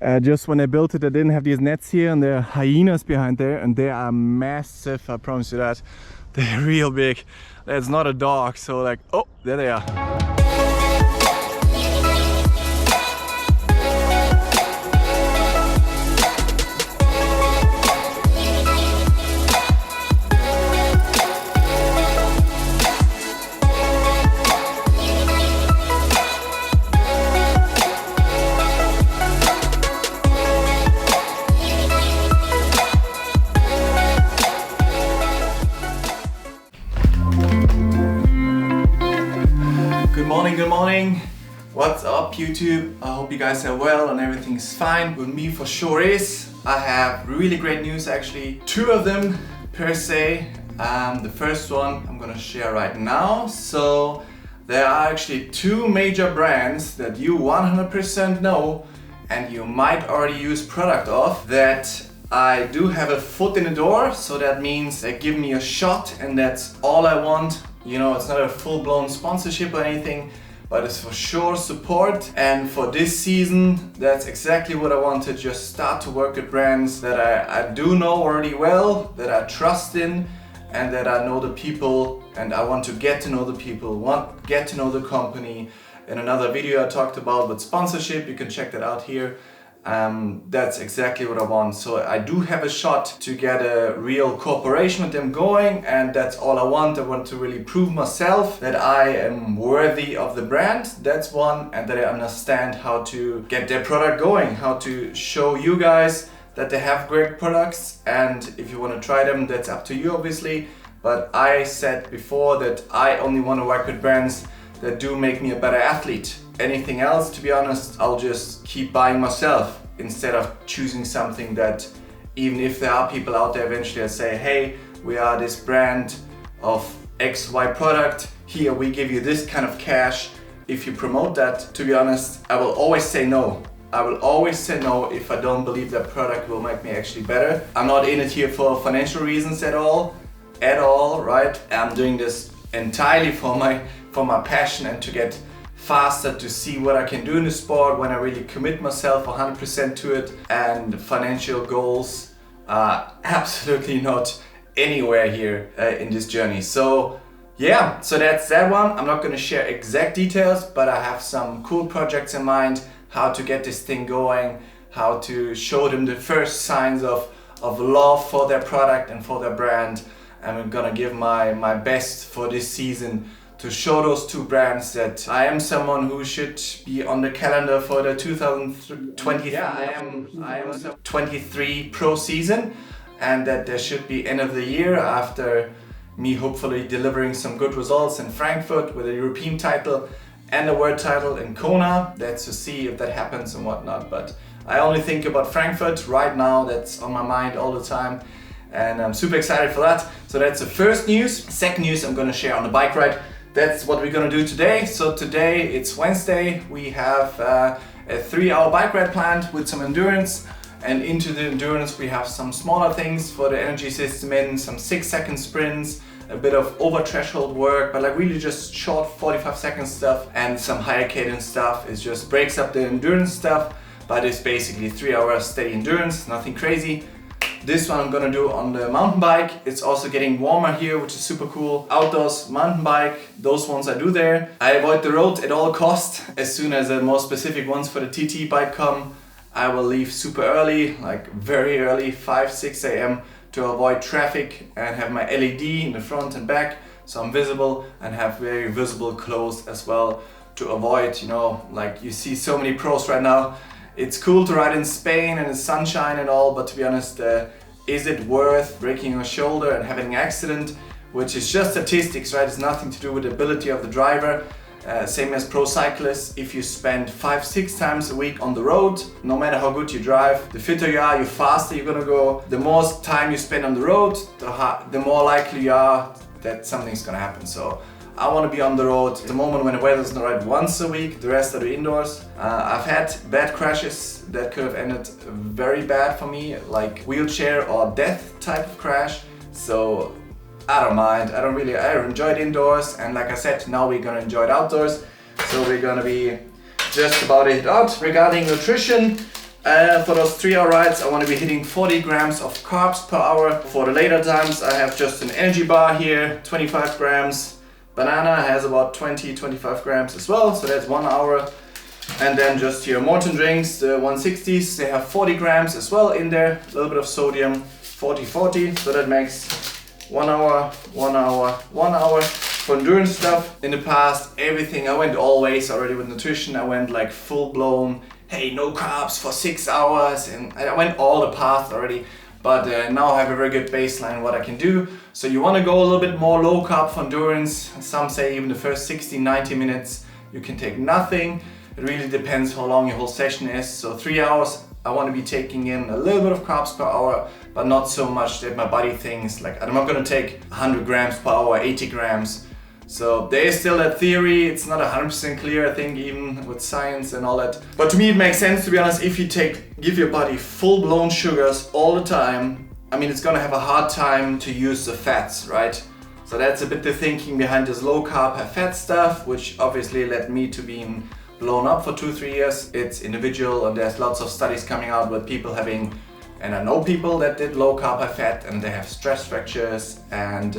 Just when I built it, I didn't have these nets here, and there are hyenas behind there, and they are massive, I promise you that. They're real big. That's not a dog, so like, oh, there they are. Good morning. What's up, YouTube? I hope you guys are well and everything's fine. With me for sure is. I have really great news, actually. Two of them per se. The first one I'm gonna share right now. So there are actually two major brands that you 100% know and you might already use product of that I do have a foot in the door. So that means they give me a shot and that's all I want. You know, it's not a full-blown sponsorship or anything, but it's for sure support. And for this season, that's exactly what I want to just start to work with brands that I do know already well, that I trust in, and that I know the people, and I want to get to know the people, get to know the company. In another video I talked about with sponsorship, you can check that out here. That's exactly what I want. So I do have a shot to get a real cooperation with them going, and that's all I want. I want to really prove myself that I am worthy of the brand. That's one, and that I understand how to get their product going, how to show you guys that they have great products. And if you want to try them, that's up to you obviously. But I said before that I only want to work with brands that do make me a better athlete. Anything else, to be honest, I'll just keep buying myself instead of choosing something that, even if there are people out there eventually that say, hey, we are this brand of XY product, here we give you this kind of cash. If you promote that, to be honest, I will always say no. I will always say no if I don't believe that product will make me actually better. I'm not in it here for financial reasons at all, right? I'm doing this entirely for my passion and to get faster, to see what I can do in the sport when I really commit myself 100% to it. And financial goals are absolutely not anywhere here in this journey. So yeah, so that's that one. I'm not going to share exact details, but I have some cool projects in mind, how to get this thing going, how to show them the first signs of love for their product and for their brand. And I'm gonna give my best for this season to show those two brands that I am someone who should be on the calendar for the 2023. Yeah, I am 23 pro season, and that there should be end of the year after me hopefully delivering some good results in Frankfurt with a European title and a world title in Kona. That's to see if that happens and whatnot. But I only think about Frankfurt right now. That's on my mind all the time. And I'm super excited for that. So that's the first news. Second news I'm gonna share on the bike ride. That's what we're gonna do today. So today it's Wednesday. We have a 3-hour bike ride planned with some endurance. And into the endurance we have some smaller things for the energy system in, some 6-second sprints, a bit of over threshold work, but like really just short 45-second stuff, and some higher cadence stuff. It just breaks up the endurance stuff, but it's basically 3 hours steady endurance, nothing crazy. This one I'm gonna do on the mountain bike. It's also getting warmer here, which is super cool. Outdoors, mountain bike, those ones I do there. I avoid the road at all costs. As soon as the more specific ones for the TT bike come, I will leave super early, like very early, 5-6 a.m. to avoid traffic and have my LED in the front and back so I'm visible, and have very visible clothes as well to avoid, you know, like you see so many pros right now. It's cool to ride in Spain and the sunshine and all, but to be honest, is it worth breaking your shoulder and having an accident, which is just statistics, right? It's nothing to do with the ability of the driver. Same as pro cyclists, if you spend 5-6 times a week on the road, no matter how good you drive, the fitter you are, the faster you're gonna go. The more time you spend on the road, the more likely you are that something's gonna happen. So I want to be on the road at the moment when the weather's not right once a week, the rest are the indoors. I've had bad crashes that could have ended very bad for me, like wheelchair or death type of crash. So I don't mind. I enjoy it indoors, and like I said, now we're gonna enjoy it outdoors. So we're gonna be just about it out. Regarding nutrition, For those 3-hour rides, I want to be hitting 40 grams of carbs per hour. For the later times, I have just an energy bar here, 25 grams. Banana has about 20-25 grams as well, so that's 1 hour. And then just your Morton drinks, the 160s, they have 40 grams as well in there. A little bit of sodium, 40-40, so that makes 1 hour, 1 hour, 1 hour. For endurance stuff, in the past, everything, I went always already with nutrition. I went like full blown, hey, no carbs for 6 hours, and I went all the path already. But now I have a very good baseline what I can do. So you want to go a little bit more low carb for endurance. Some say even the first 60-90 minutes you can take nothing. It really depends how long your whole session is. So 3 hours, I want to be taking in a little bit of carbs per hour, but not so much that my body thinks like I'm not going to take 100 grams per hour, 80 grams. So there is still that theory. It's not 100% clear, I think, even with science and all that. But to me it makes sense, to be honest. If you give your body full-blown sugars all the time, I mean, it's gonna have a hard time to use the fats, right? So that's a bit the thinking behind this low carb, high fat stuff, which obviously led me to being blown up for 2-3 years. It's individual, and there's lots of studies coming out with people having, and I know people that did low carb, high fat, and they have stress fractures and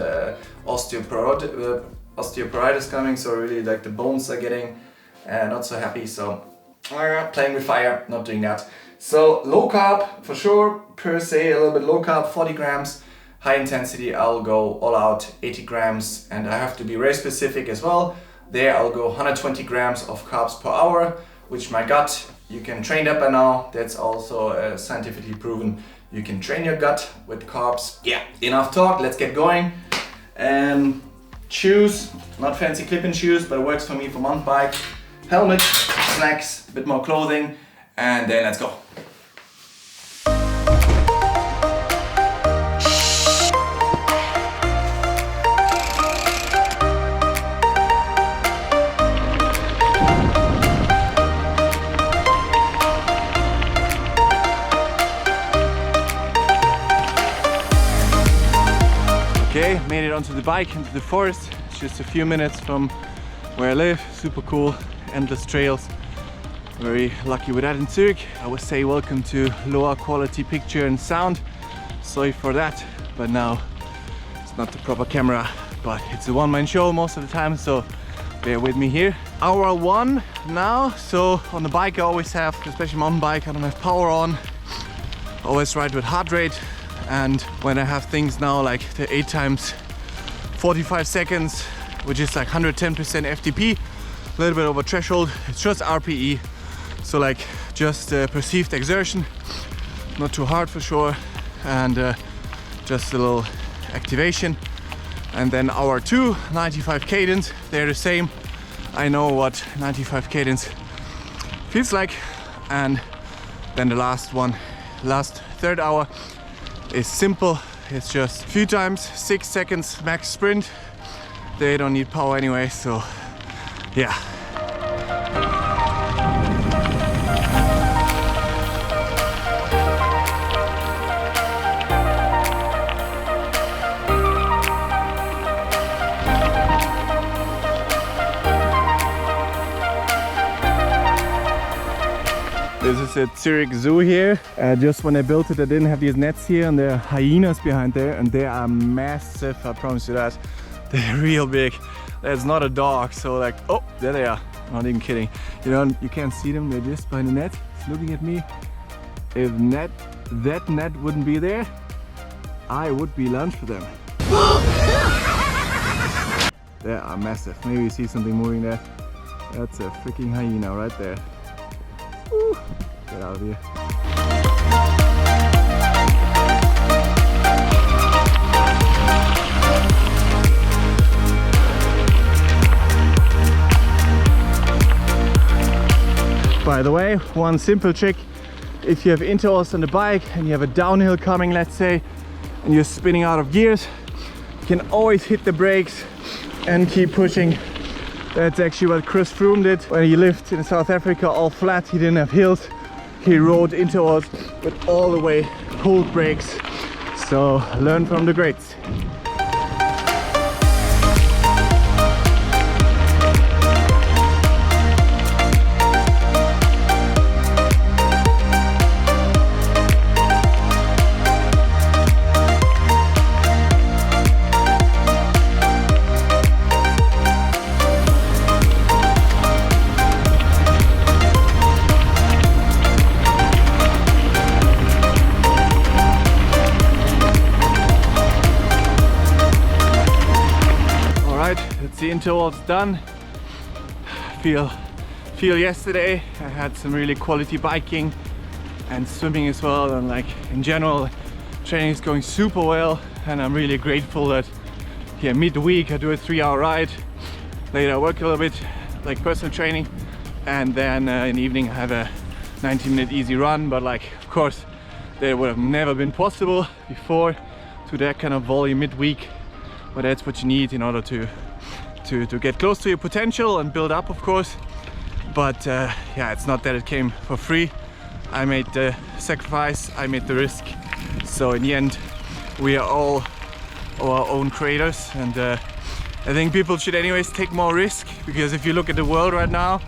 osteoporosis coming, so really like the bones are getting not so happy. So playing with fire, not doing that. So low carb for sure, per se, a little bit low carb, 40 grams. High intensity, I'll go all out, 80 grams, and I have to be very specific as well. There I'll go 120 grams of carbs per hour, which my gut, you can train that by now. That's also scientifically proven. You can train your gut with carbs. Yeah, enough talk, let's get going. Shoes, not fancy clip-in shoes, but it works for me for mountain bike. Helmet, snacks, a bit more clothing, and then let's go. Okay, made it onto the bike, into the forest. It's just a few minutes from where I live. Super cool, endless trails. Very lucky with that in Zurich. I would say welcome to lower quality picture and sound. Sorry for that, but now it's not the proper camera, but it's a one-man show most of the time, so bear with me here. Hour 1 now. So on the bike I always have, especially mountain bike, I don't have power on. Always ride with heart rate. And when I have things now like the 8 times 45 seconds, which is like 110% FTP, a little bit over threshold, it's just RPE. So like just perceived exertion, not too hard for sure, and just a little activation. And then hour 2, 95 cadence, they're the same. I know what 95 cadence feels like. And then the last one, last third hour, is simple. It's just a few times 6 seconds max sprint. They don't need power anyway, so yeah. This is at Zurich Zoo here. Just when I built it, I didn't have these nets here, and there are hyenas behind there, and they are massive, I promise you that. They're real big. That's not a dog, so like, oh, there they are. Not even kidding. You can't see them, they're just behind the net. It's looking at me. If that net wouldn't be there, I would be lunch for them. They are massive. Maybe you see something moving there. That's a freaking hyena right there. Woo. Get out of here. By the way, one simple trick: if you have intervals on the bike and you have a downhill coming, let's say, and you're spinning out of gears, you can always hit the brakes and keep pushing. That's actually what Chris Froome did when he lived in South Africa, all flat. He didn't have hills. He rode intervals with all the way pulled brakes. So learn from the greats. the intervals done. Feel yesterday I had some really quality biking and swimming as well, and like in general training is going super well, and I'm really grateful that here midweek I do a 3-hour ride. Later I work a little bit like personal training, and then in the evening I have a 90-minute easy run. But like, of course, that would have never been possible before to that kind of volume midweek, but that's what you need in order to get close to your potential and build up, of course. But yeah, it's not that it came for free. I made the sacrifice, I made the risk. So in the end, we are all our own creators, and I think people should anyways take more risk, because if you look at the world right now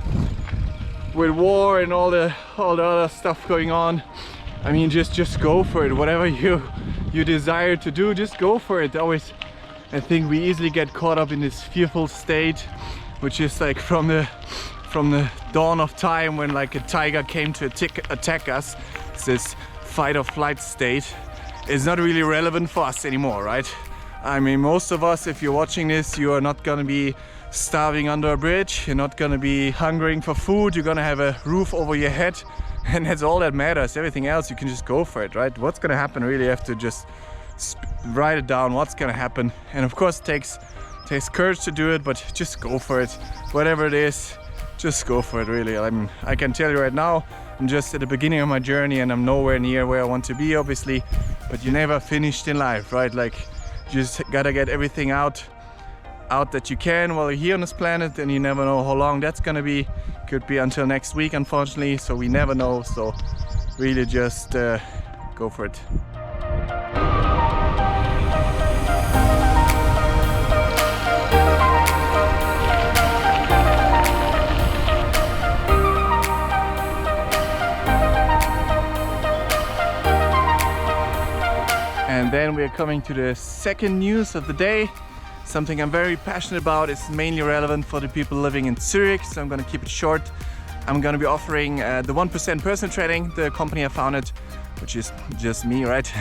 with war and all the other stuff going on, I mean, just go for it. Whatever you desire to do, just go for it. Always, I think we easily get caught up in this fearful state, which is like from the dawn of time, when like a tiger came to attack us. It's this fight or flight state. It's not really relevant for us anymore, right? I mean, most of us, if you're watching this, you are not gonna be starving under a bridge. You're not gonna be hungering for food. You're gonna have a roof over your head, and that's all that matters. Everything else, you can just go for it, right? What's gonna happen, really, you have to just write it down, what's gonna happen. And of course, it takes courage to do it, but just go for it. Whatever it is, just go for it, really. I can tell you right now, I'm just at the beginning of my journey, and I'm nowhere near where I want to be, obviously, but you're never finished in life, right? Like, you just gotta get everything out that you can while you're here on this planet, and you never know how long that's gonna be. Could be until next week, unfortunately, so we never know. So really just go for it. And then we're coming to the second news of the day. Something I'm very passionate about. It's mainly relevant for the people living in Zurich, so I'm gonna keep it short. I'm gonna be offering the 1% personal training, the company I founded, which is just me, right?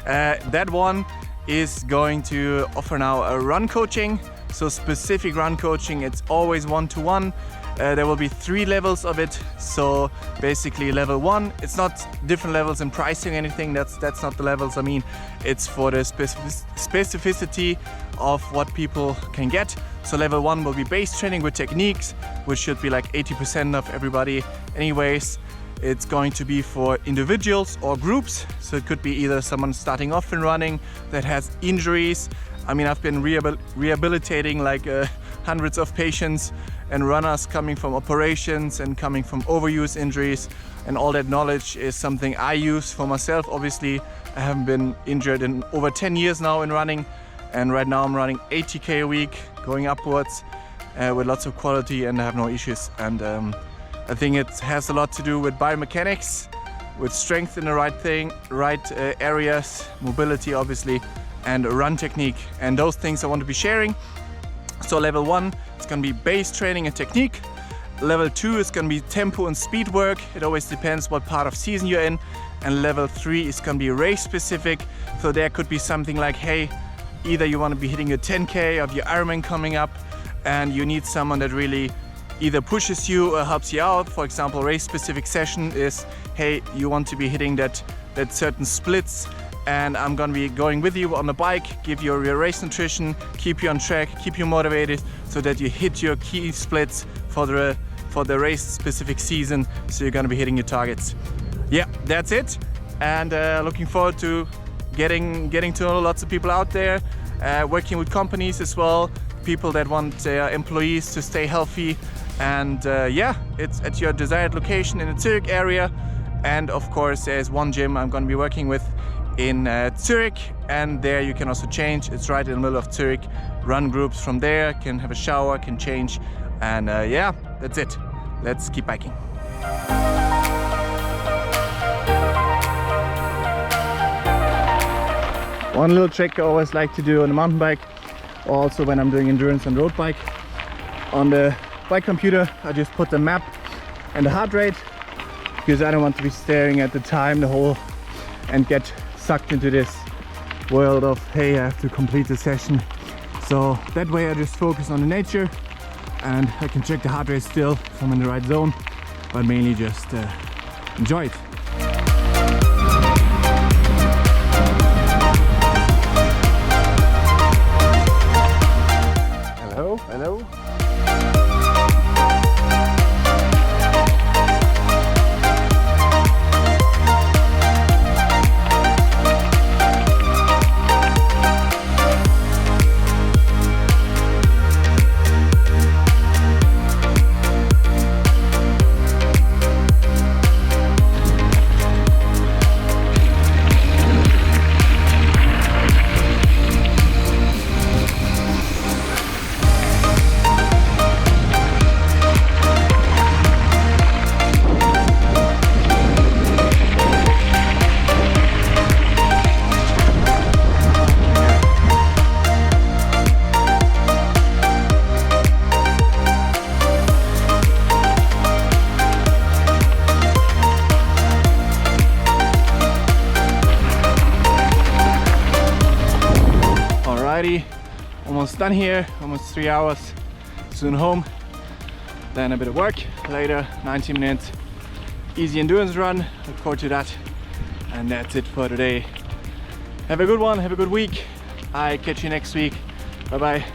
That one is going to offer now a run coaching. So specific run coaching, it's always one-to-one. There will be 3 levels of it. So basically level 1, it's not different levels in pricing or anything, that's not the levels I mean. It's for the specificity of what people can get. So level 1 will be base training with techniques, which should be like 80% of everybody anyways. It's going to be for individuals or groups. So it could be either someone starting off in running that has injuries. I mean, I've been rehabilitating like hundreds of patients and runners coming from operations and coming from overuse injuries, and all that knowledge is something I use for myself. Obviously, I haven't been injured in over 10 years now in running, and right now I'm running 80k a week, going upwards with lots of quality, and I have no issues. And I think it has a lot to do with biomechanics, with strength in the right areas, mobility obviously, and run technique, and those things I want to be sharing. So level 1, it's going to be base training and technique. Level 2 is going to be tempo and speed work. It always depends what part of season you're in. And level 3 is going to be race specific. So there could be something like, hey, either you want to be hitting your 10k of your Ironman coming up, and you need someone that really either pushes you or helps you out. For example, race specific session is, hey, you want to be hitting that certain splits, and I'm gonna be going with you on the bike, give you your race nutrition, keep you on track, keep you motivated, so that you hit your key splits for the race specific season. So you're gonna be hitting your targets. Yeah, that's it. And looking forward to getting to know lots of people out there, working with companies as well, people that want their employees to stay healthy. And yeah, it's at your desired location in the Zurich area. And of course, there's one gym I'm gonna be working with in Zurich, and there you can also change. It's right in the middle of Zurich. Run groups from there, can have a shower, can change, and yeah, that's it. Let's keep biking. One little trick I always like to do on the mountain bike, also when I'm doing endurance and road bike, on the bike computer I just put the map and the heart rate, because I don't want to be staring at the time the whole and get sucked into this world of, hey, I have to complete the session. So that way I just focus on the nature and I can check the heart rate still if I'm in the right zone, but mainly just enjoy it. Hello, hello. Almost done here, almost 3 hours, soon home, then a bit of work, later 90 minutes easy endurance run, look forward to that, and that's it for today. Have a good one, have a good week, I catch you next week, bye bye.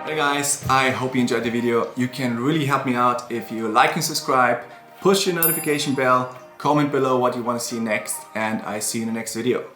Hey guys, I hope you enjoyed the video. You can really help me out if you like and subscribe, push your notification bell, comment below what you want to see next, and I see you in the next video.